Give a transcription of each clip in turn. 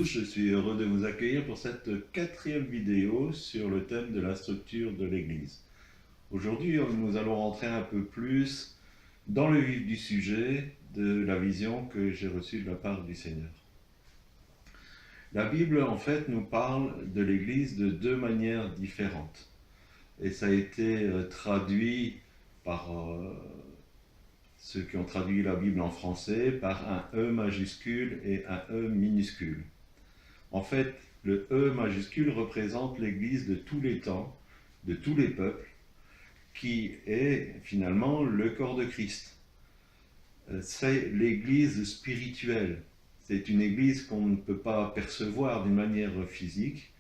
je suis heureux de vous accueillir pour cette 4e vidéo sur le thème de la structure de l'Église. Aujourd'hui, nous allons rentrer un peu plus dans le vif du sujet de la vision que j'ai reçue de la part du Seigneur. La Bible, en fait, nous parle de l'Église de deux manières différentes. Et ça a été traduit par ceux qui ont traduit la Bible en français par un E majuscule et un E minuscule. En fait, le E majuscule représente l'Église de tous les temps, de tous les peuples, qui est finalement le corps de Christ. C'est l'Église spirituelle. C'est une Église qu'on ne peut pas percevoir d'une manière physique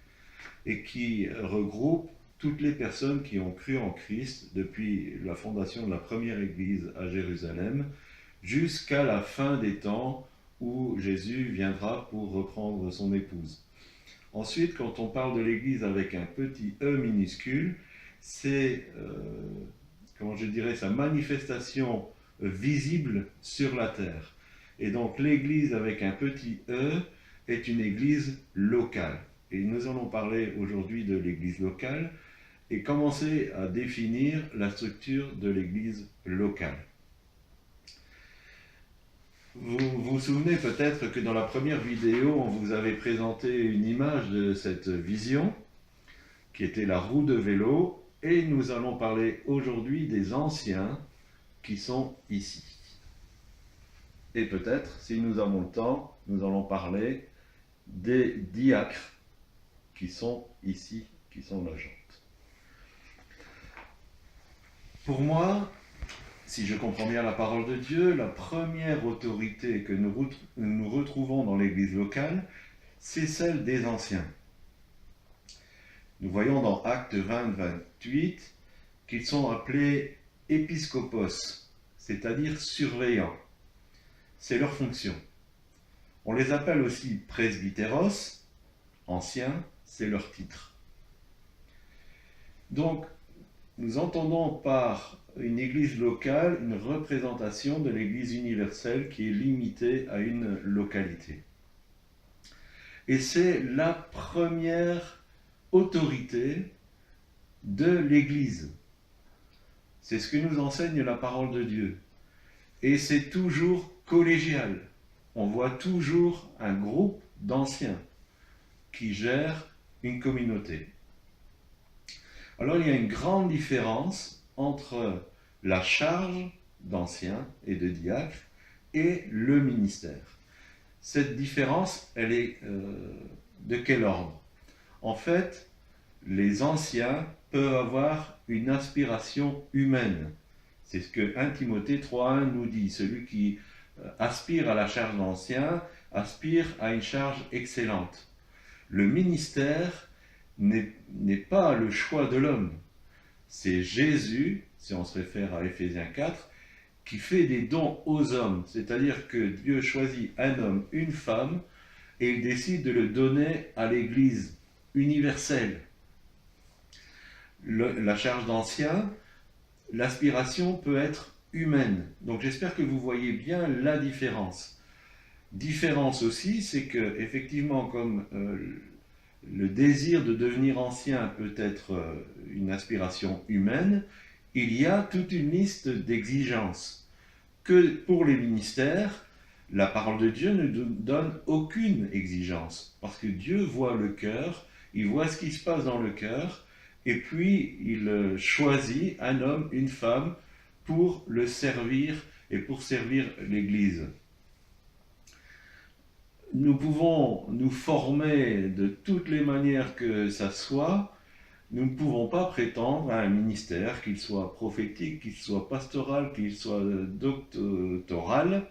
et qui regroupe toutes les personnes qui ont cru en Christ depuis la fondation de la première Église à Jérusalem jusqu'à la fin des temps où Jésus viendra pour reprendre son épouse. Ensuite, quand on parle de l'Église avec un petit E minuscule, c'est, sa manifestation visible sur la terre. Et donc l'Église avec un petit E est une Église locale. Et nous allons parler aujourd'hui de l'Église locale et commencer à définir la structure de l'Église locale. Vous vous souvenez peut-être que dans la première vidéo, on vous avait présenté une image de cette vision, qui était la roue de vélo, et nous allons parler aujourd'hui des anciens qui sont ici. Et peut-être, si nous avons le temps, nous allons parler des diacres qui sont ici, qui sont la jante. Pour moi, si je comprends bien la parole de Dieu, la première autorité que nous retrouvons dans l'Église locale, c'est celle des anciens. Nous voyons dans Actes 20-28 qu'ils sont appelés épiscopos, c'est-à-dire surveillants. C'est leur fonction. On les appelle aussi presbyteros, anciens, c'est leur titre. Donc, nous entendons par une église locale une représentation de l'église universelle qui est limitée à une localité. Et c'est la première autorité de l'église. C'est ce que nous enseigne la parole de Dieu. Et c'est toujours collégial. On voit toujours un groupe d'anciens qui gèrent une communauté. Alors il y a une grande différence entre la charge d'anciens et de diacres et le ministère. Cette différence, elle est de quel ordre? En fait, les anciens peuvent avoir une aspiration humaine. C'est ce que 1 Timothée 3.1 nous dit. Celui qui aspire à la charge d'ancien aspire à une charge excellente. Le ministère n'est pas le choix de l'homme. C'est Jésus, si on se réfère à Éphésiens 4, qui fait des dons aux hommes. C'est-à-dire que Dieu choisit un homme, une femme, et il décide de le donner à l'Église universelle. La charge d'ancien, l'aspiration peut être humaine. Donc j'espère que vous voyez bien la différence. Différence aussi, c'est que effectivement, comme le désir de devenir ancien peut être une aspiration humaine, il y a toute une liste d'exigences que pour les ministères, la parole de Dieu ne donne aucune exigence, parce que Dieu voit le cœur, il voit ce qui se passe dans le cœur, et puis il choisit un homme, une femme, pour le servir et pour servir l'Église. Nous pouvons nous former de toutes les manières que ça soit. Nous ne pouvons pas prétendre à un ministère, qu'il soit prophétique, qu'il soit pastoral, qu'il soit doctoral.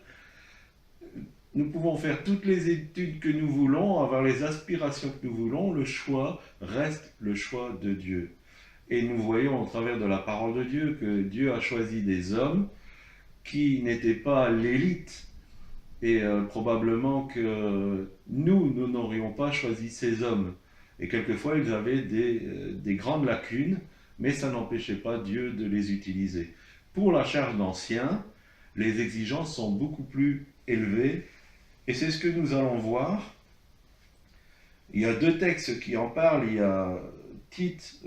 Nous pouvons faire toutes les études que nous voulons, avoir les aspirations que nous voulons. Le choix reste le choix de Dieu. Et nous voyons au travers de la parole de Dieu que Dieu a choisi des hommes qui n'étaient pas l'élite. Et probablement que nous n'aurions pas choisi ces hommes. Et quelquefois, ils avaient des grandes lacunes, mais ça n'empêchait pas Dieu de les utiliser. Pour la charge d'anciens, les exigences sont beaucoup plus élevées, et c'est ce que nous allons voir Il y a deux textes qui en parlent. Il y a Tite,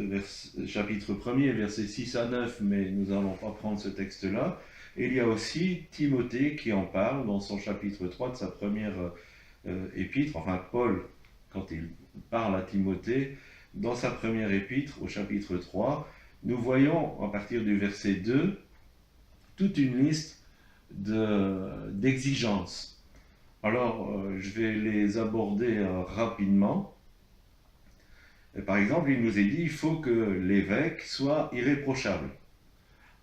chapitre 1er, versets 6 à 9, mais nous n'allons pas prendre ce texte-là. Et il y a aussi Timothée qui en parle dans son chapitre 3 de sa première épître, enfin Paul, quand il parle à Timothée, dans sa première épître au chapitre 3, nous voyons à partir du verset 2 toute une liste d'exigences. Alors, je vais les aborder rapidement. Et par exemple, il nous est dit il faut que l'évêque soit irréprochable,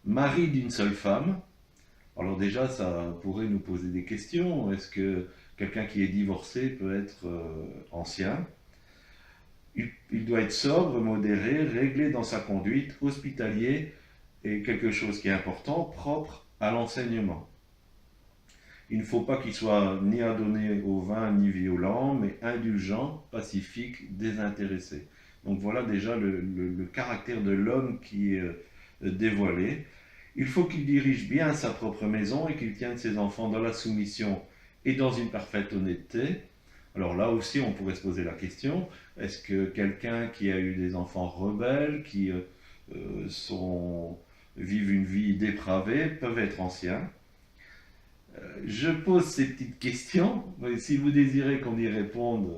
mari d'une seule femme. Alors déjà, ça pourrait nous poser des questions. Est-ce que quelqu'un qui est divorcé peut être ancien? Il doit être sobre, modéré, réglé dans sa conduite, hospitalier et quelque chose qui est important, propre à l'enseignement. Il ne faut pas qu'il soit ni adonné au vin ni violent, mais indulgent, pacifique, désintéressé. Donc voilà déjà le caractère de l'homme qui est dévoilé. Il faut qu'il dirige bien sa propre maison et qu'il tienne ses enfants dans la soumission et dans une parfaite honnêteté. Alors là aussi, on pourrait se poser la question, est-ce que quelqu'un qui a eu des enfants rebelles, qui vivent une vie dépravée, peuvent être anciens? Je pose ces petites questions. Si vous désirez qu'on y réponde,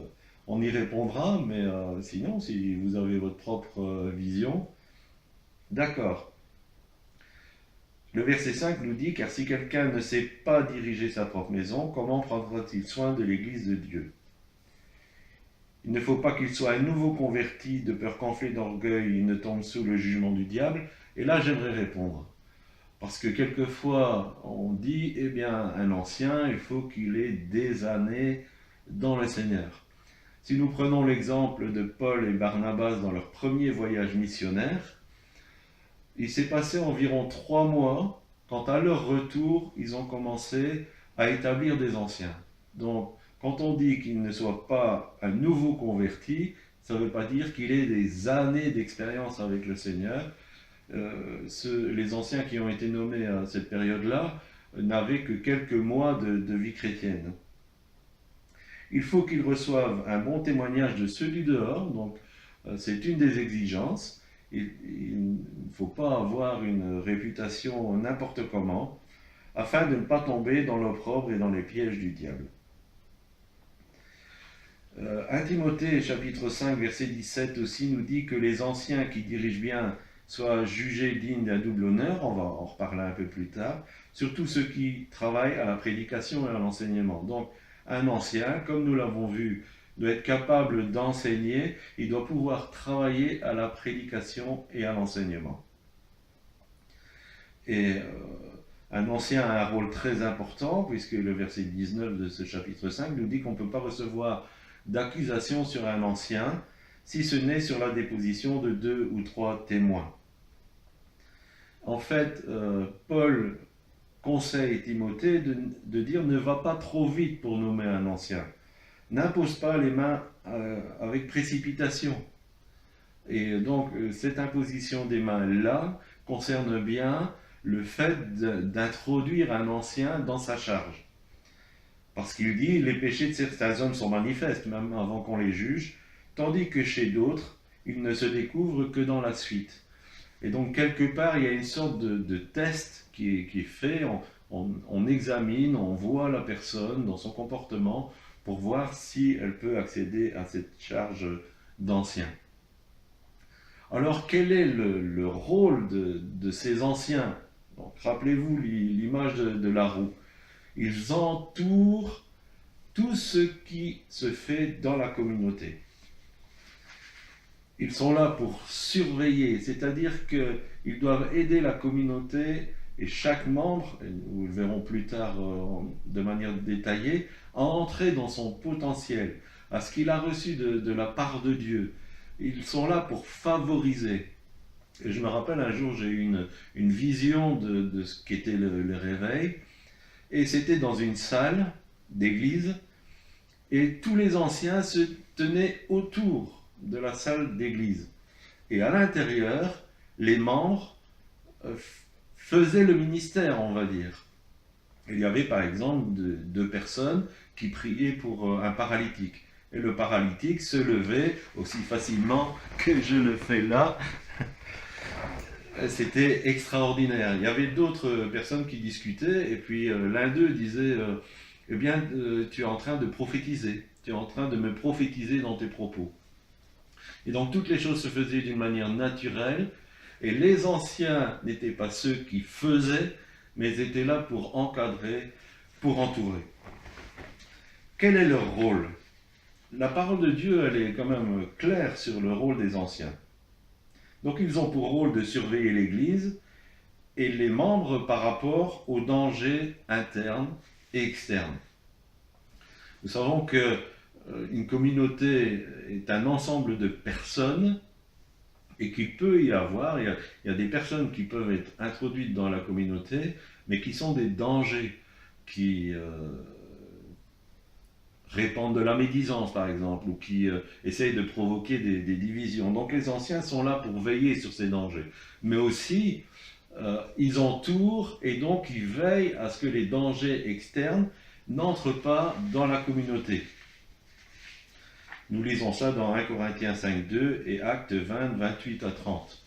on y répondra, mais sinon, si vous avez votre propre vision, d'accord. Le verset 5 nous dit, car si quelqu'un ne sait pas diriger sa propre maison, comment prendra-t-il soin de l'Église de Dieu? Il ne faut pas qu'il soit un nouveau converti, de peur qu'enflé d'orgueil, il ne tombe sous le jugement du diable. Et là, j'aimerais répondre. Parce que quelquefois, on dit, eh bien, un ancien, il faut qu'il ait des années dans le Seigneur. Si nous prenons l'exemple de Paul et Barnabas dans leur premier voyage missionnaire, il s'est passé environ 3 mois quand à leur retour, ils ont commencé à établir des anciens. Donc, quand on dit qu'il ne soit pas un nouveau converti, ça ne veut pas dire qu'il ait des années d'expérience avec le Seigneur. Les anciens qui ont été nommés à cette période-là n'avaient que quelques mois de vie chrétienne. Il faut qu'ils reçoivent un bon témoignage de ceux du dehors, donc c'est une des exigences. Il ne faut pas avoir une réputation n'importe comment, afin de ne pas tomber dans l'opprobre et dans les pièges du diable. 1 Timothée chapitre 5 verset 17 aussi nous dit que les anciens qui dirigent bien soient jugés dignes d'un double honneur, on va en reparler un peu plus tard, surtout ceux qui travaillent à la prédication et à l'enseignement. Donc un ancien, comme nous l'avons vu, doit être capable d'enseigner, il doit pouvoir travailler à la prédication et à l'enseignement. Et un ancien a un rôle très important, puisque le verset 19 de ce chapitre 5 nous dit qu'on ne peut pas recevoir d'accusation sur un ancien, si ce n'est sur la déposition de 2 ou 3 témoins. En fait, Paul conseille Timothée de dire ne va pas trop vite pour nommer un ancien. N'impose pas les mains avec précipitation. Et donc, cette imposition des mains-là concerne bien le fait d'introduire un ancien dans sa charge. Parce qu'il dit, les péchés de certains hommes sont manifestes, même avant qu'on les juge, tandis que chez d'autres, ils ne se découvrent que dans la suite. Et donc, quelque part, il y a une sorte de test qui est fait, on examine, on voit la personne dans son comportement pour voir si elle peut accéder à cette charge d'ancien. Alors, quel est le rôle de ces anciens? Donc, rappelez-vous l'image de la roue. Ils entourent tout ce qui se fait dans la communauté. Ils sont là pour surveiller, c'est-à-dire qu'ils doivent aider la communauté et chaque membre, et nous le verrons plus tard de manière détaillée, à entrer dans son potentiel, à ce qu'il a reçu de la part de Dieu. Ils sont là pour favoriser. Et je me rappelle un jour, j'ai eu une vision de ce qu'était le réveil, et c'était dans une salle d'église, et tous les anciens se tenaient autour de la salle d'église. Et à l'intérieur, les membres faisaient le ministère, on va dire. Il y avait par exemple deux personnes qui priaient pour un paralytique. Et le paralytique se levait aussi facilement que je le fais là. C'était extraordinaire. Il y avait d'autres personnes qui discutaient, et puis l'un d'eux disait eh bien, tu es en train de prophétiser, tu es en train de me prophétiser dans tes propos. Et donc toutes les choses se faisaient d'une manière naturelle, et les anciens n'étaient pas ceux qui faisaient, mais ils étaient là pour encadrer, pour entourer. Quel est leur rôle? La parole de Dieu, elle est quand même claire sur le rôle des anciens. Donc ils ont pour rôle de surveiller l'Église et les membres par rapport aux dangers internes et externes. Nous savons qu'une communauté est un ensemble de personnes et qu'il peut y avoir, il y a des personnes qui peuvent être introduites dans la communauté, mais qui sont des dangers, qui répandent de la médisance par exemple, ou qui essayent de provoquer des divisions. Donc les anciens sont là pour veiller sur ces dangers, mais aussi ils entourent et donc ils veillent à ce que les dangers externes n'entrent pas dans la communauté. Nous lisons ça dans 1 Corinthiens 5.2 et Actes 20, 28 à 30.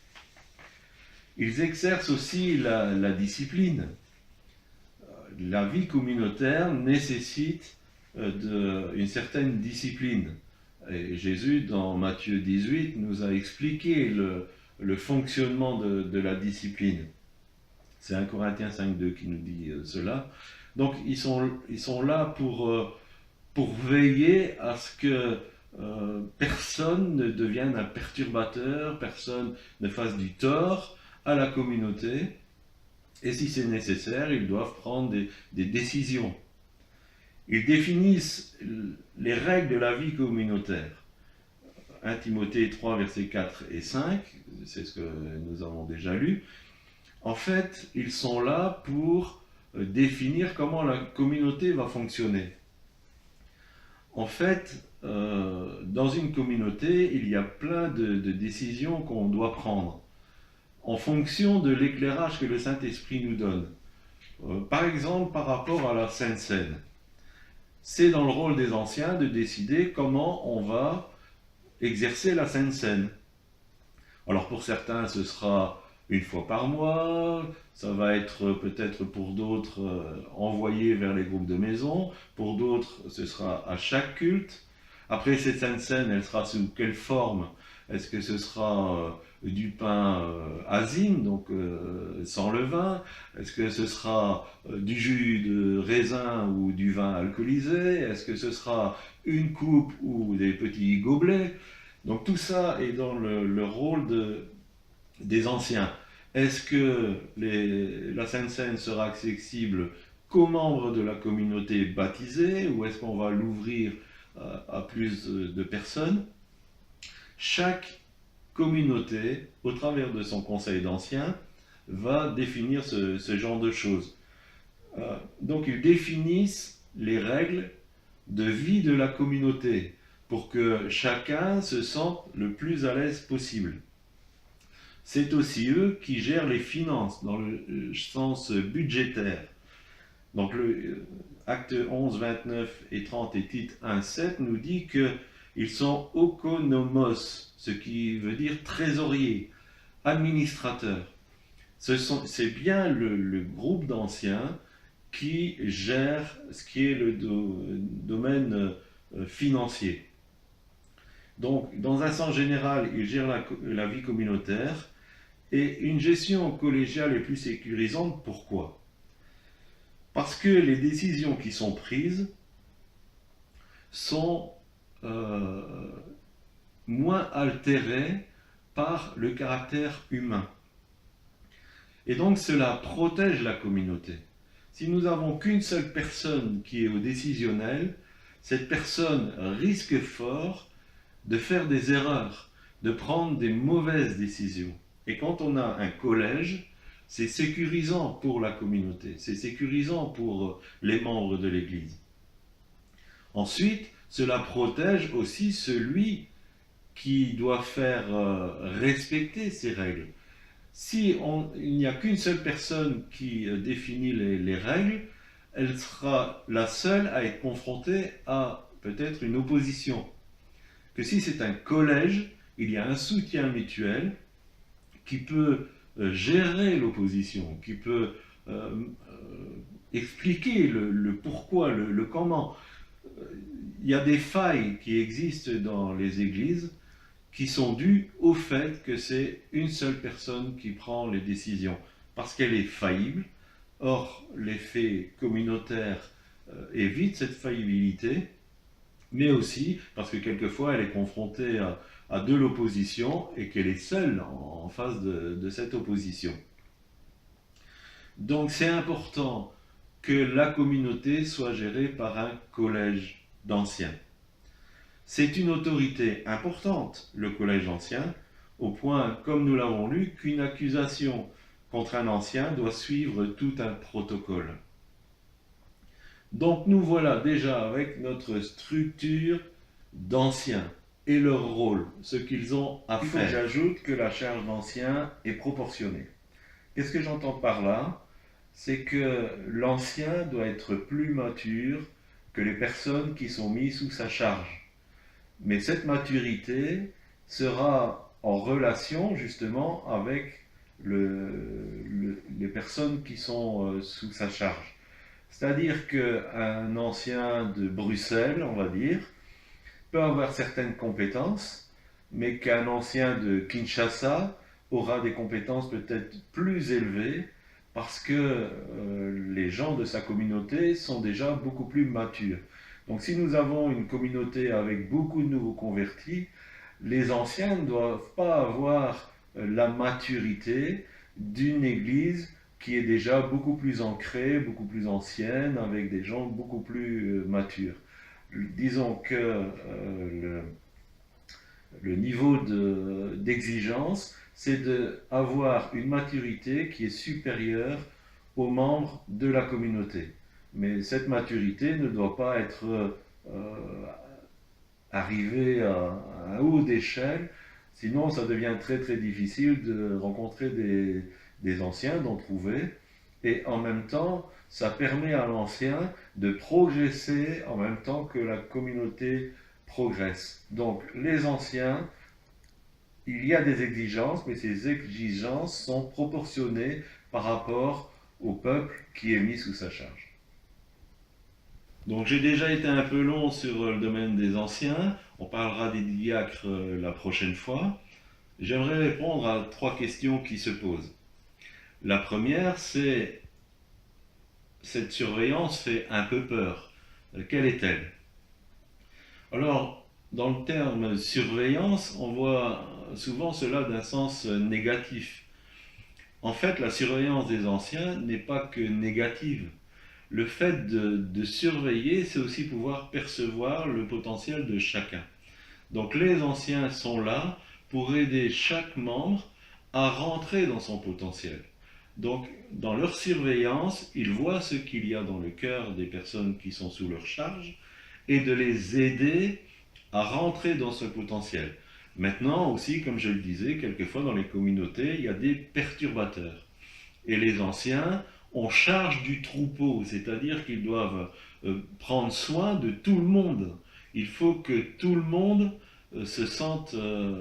Ils exercent aussi la discipline. La vie communautaire nécessite une certaine discipline. Et Jésus, dans Matthieu 18, nous a expliqué le fonctionnement de la discipline. C'est 1 Corinthiens 5.2 qui nous dit cela. Donc ils sont là pour veiller à ce que personne ne devienne un perturbateur, personne ne fasse du tort à la communauté. Et si c'est nécessaire, ils doivent prendre des décisions. Ils définissent les règles de la vie communautaire. 1 Timothée 3, versets 4 et 5, c'est ce que nous avons déjà lu. En fait, ils sont là pour définir comment la communauté va fonctionner. En fait, dans une communauté, il y a plein de décisions qu'on doit prendre en fonction de l'éclairage que le Saint-Esprit nous donne. Par exemple, par rapport à la Sainte Seine. C'est dans le rôle des anciens de décider comment on va exercer la Sainte Seine. Alors pour certains, ce sera une fois par mois, ça va être peut-être pour d'autres envoyé vers les groupes de maison, pour d'autres ce sera à chaque culte. Après cette Sainte Seine, elle sera sous quelle forme? Est-ce que ce sera du pain azime, donc sans levain? Est-ce que ce sera du jus de raisin ou du vin alcoolisé? Est-ce que ce sera une coupe ou des petits gobelets? Donc tout ça est dans le rôle des anciens. Est-ce que la Sainte Seine sera accessible qu'aux membres de la communauté baptisée, ou est-ce qu'on va l'ouvrir à plus de personnes? Chaque communauté, au travers de son conseil d'anciens, va définir ce genre de choses. Donc ils définissent les règles de vie de la communauté pour que chacun se sente le plus à l'aise possible. C'est aussi eux qui gèrent les finances dans le sens budgétaire. Donc le Acte 11, 29 et 30 et Tite 1, 7 nous dit qu'ils sont oikonomos, ce qui veut dire trésorier, administrateur. C'est bien le groupe d'anciens qui gère ce qui est le domaine financier. Donc, dans un sens général, ils gèrent la vie communautaire, et une gestion collégiale est plus sécurisante. Pourquoi? Parce que les décisions qui sont prises sont moins altérées par le caractère humain. Et donc cela protège la communauté. Si nous n'avons qu'une seule personne qui est au décisionnel, cette personne risque fort de faire des erreurs, de prendre des mauvaises décisions. Et quand on a un collège, c'est sécurisant pour la communauté, c'est sécurisant pour les membres de l'Église. Ensuite, cela protège aussi celui qui doit faire respecter ces règles. Si il n'y a qu'une seule personne qui définit les règles, elle sera la seule à être confrontée à peut-être une opposition. que si c'est un collège, il y a un soutien mutuel qui peut gérer l'opposition, qui peut expliquer le pourquoi, le comment. Il y a des failles qui existent dans les églises qui sont dues au fait que c'est une seule personne qui prend les décisions, parce qu'elle est faillible. Or, l'effet communautaire évite cette faillibilité, mais aussi parce que quelquefois elle est confrontée à de l'opposition et qu'elle est seule en face de cette opposition. Donc c'est important que la communauté soit gérée par un collège d'anciens. C'est une autorité importante, le collège d'anciens, au point, comme nous l'avons lu, qu'une accusation contre un ancien doit suivre tout un protocole. Donc nous voilà déjà avec notre structure d'anciens et leur rôle, ce qu'ils ont à faire. J'ajoute que la charge d'ancien est proportionnée. Qu'est-ce que j'entends par là? C'est que l'ancien doit être plus mature que les personnes qui sont mises sous sa charge. Mais cette maturité sera en relation justement avec les personnes qui sont sous sa charge. C'est-à-dire qu'un ancien de Bruxelles, on va dire, peut avoir certaines compétences, mais qu'un ancien de Kinshasa aura des compétences peut-être plus élevées parce que les gens de sa communauté sont déjà beaucoup plus matures. Donc si nous avons une communauté avec beaucoup de nouveaux convertis, les anciens ne doivent pas avoir la maturité d'une église qui est déjà beaucoup plus ancrée, beaucoup plus ancienne, avec des gens beaucoup plus matures. Disons que le niveau d'exigence, c'est d'avoir une maturité qui est supérieure aux membres de la communauté. Mais cette maturité ne doit pas être arrivée à un haut d'échelle, sinon ça devient très très difficile de rencontrer des anciens, d'en trouver, et en même temps, ça permet à l'ancien de progresser en même temps que la communauté progresse. Donc les anciens, il y a des exigences, mais ces exigences sont proportionnées par rapport au peuple qui est mis sous sa charge. Donc j'ai déjà été un peu long sur le domaine des anciens, on parlera des diacres la prochaine fois. J'aimerais répondre à 3 questions qui se posent. La première, c'est cette surveillance fait un peu peur. Quelle est-elle? Alors, dans le terme surveillance, on voit souvent cela d'un sens négatif. En fait, la surveillance des anciens n'est pas que négative. Le fait de surveiller, c'est aussi pouvoir percevoir le potentiel de chacun. Donc les anciens sont là pour aider chaque membre à rentrer dans son potentiel. Donc dans leur surveillance, ils voient ce qu'il y a dans le cœur des personnes qui sont sous leur charge et de les aider à rentrer dans ce potentiel. Maintenant aussi, comme je le disais, quelquefois dans les communautés, il y a des perturbateurs. Et les anciens ont charge du troupeau, c'est-à-dire qu'ils doivent prendre soin de tout le monde. Il faut que tout le monde se sente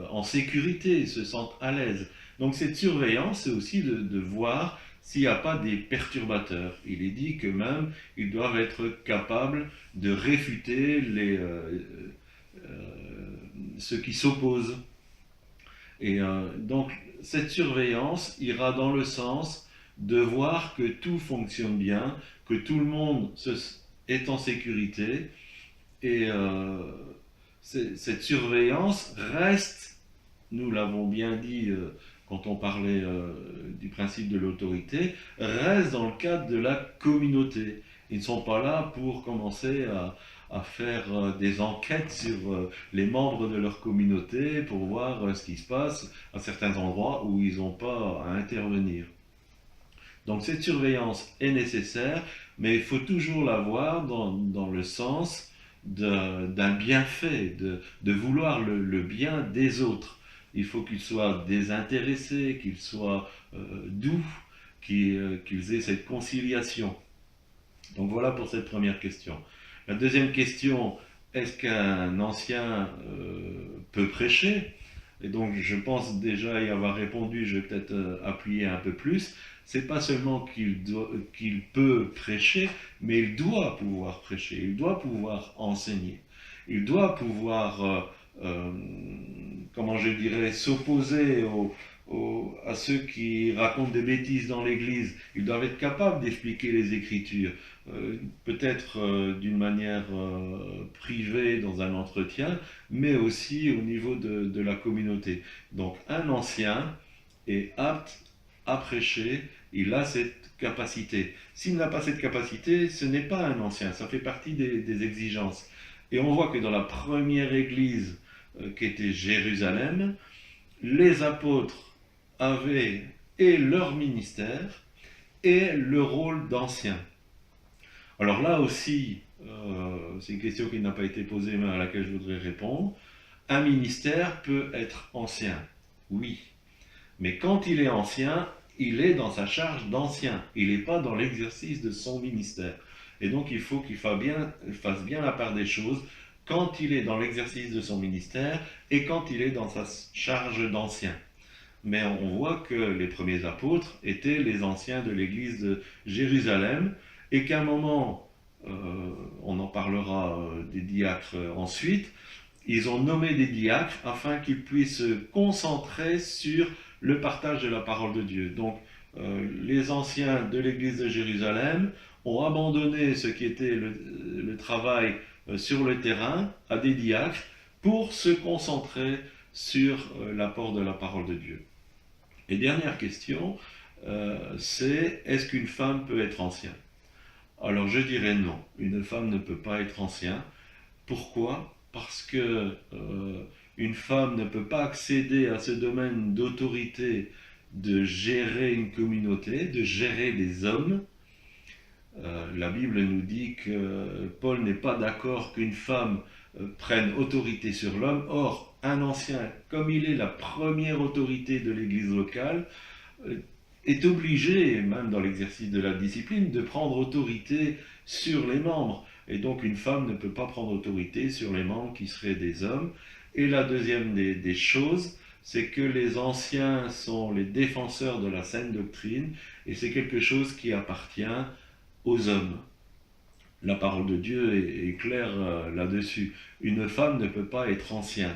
en sécurité, se sente à l'aise. Donc cette surveillance, c'est aussi de voir s'il n'y a pas des perturbateurs. Il est dit que même ils doivent être capables de réfuter ceux qui s'opposent. Et donc cette surveillance ira dans le sens de voir que tout fonctionne bien, que tout le monde est en sécurité. Et cette surveillance reste, nous l'avons bien dit quand on parlait du principe de l'autorité, reste dans le cadre de la communauté. Ils ne sont pas là pour commencer à faire des enquêtes sur les membres de leur communauté pour voir ce qui se passe à certains endroits où ils n'ont pas à intervenir. Donc cette surveillance est nécessaire, mais il faut toujours la voir dans le sens d'un bienfait, de vouloir le bien des autres. Il faut qu'ils soient désintéressés, qu'ils soient doux, qu'ils aient cette conciliation. Donc voilà pour cette première question. La deuxième question, est-ce qu'un ancien peut prêcher? Et donc je pense déjà y avoir répondu, je vais peut-être appuyer un peu plus. C'est pas seulement qu'il peut prêcher, mais il doit pouvoir prêcher, il doit pouvoir enseigner, il doit pouvoir, comment je dirais, s'opposer à ceux qui racontent des bêtises dans l'Église. Ils doivent être capables d'expliquer les Écritures, peut-être d'une manière privée dans un entretien, mais aussi au niveau de la communauté. Donc un ancien est apte à prêcher, il a cette capacité. S'il n'a pas cette capacité, ce n'est pas un ancien, ça fait partie des exigences. Et on voit que dans la première église qui était Jérusalem, les apôtres avaient et leur ministère et le rôle d'ancien. Alors là aussi, c'est une question qui n'a pas été posée mais à laquelle je voudrais répondre. Un ministère peut être ancien, oui. Mais quand il est ancien, il est dans sa charge d'ancien. Il n'est pas dans l'exercice de son ministère. Et donc il faut qu'il fasse bien la part des choses quand il est dans l'exercice de son ministère et quand il est dans sa charge d'ancien. Mais on voit que les premiers apôtres étaient les anciens de l'église de Jérusalem et qu'à un moment, on en parlera des diacres ensuite, ils ont nommé des diacres afin qu'ils puissent se concentrer sur le partage de la parole de Dieu. Donc, les anciens de l'église de Jérusalem ont abandonné ce qui était le travail sur le terrain à des diacres pour se concentrer sur l'apport de la parole de Dieu. Et dernière question, c'est est-ce qu'une femme peut être ancienne? Alors je dirais non, une femme ne peut pas être ancienne. Pourquoi? Parce que une femme ne peut pas accéder à ce domaine d'autorité de gérer une communauté, de gérer des hommes. La Bible nous dit que Paul n'est pas d'accord qu'une femme prenne autorité sur l'homme. Or, un ancien, comme il est la première autorité de l'église locale, est obligé, même dans l'exercice de la discipline, de prendre autorité sur les membres. Et donc une femme ne peut pas prendre autorité sur les membres qui seraient des hommes. Et la deuxième des choses, c'est que les anciens sont les défenseurs de la saine doctrine, et c'est quelque chose qui appartient aux hommes. La parole de Dieu est claire là-dessus. Une femme ne peut pas être ancien.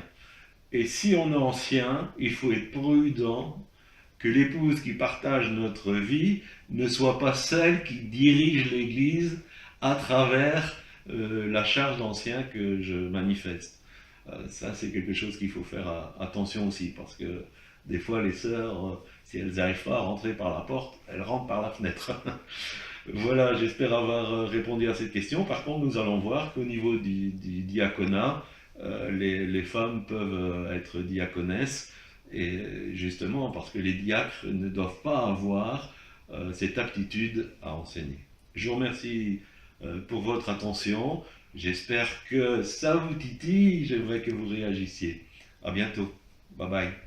Et si on est ancien, il faut être prudent que l'épouse qui partage notre vie ne soit pas celle qui dirige l'Église à travers la charge d'ancien que je manifeste. Ça, c'est quelque chose qu'il faut faire attention aussi, parce que des fois, les sœurs, si elles n'arrivent pas à rentrer par la porte, elles rentrent par la fenêtre. Voilà, j'espère avoir répondu à cette question. Par contre, nous allons voir qu'au niveau du diaconat, les femmes peuvent être diaconesses, et justement parce que les diacres ne doivent pas avoir cette aptitude à enseigner. Je vous remercie pour votre attention. J'espère que ça vous titille. J'aimerais que vous réagissiez. À bientôt. Bye bye.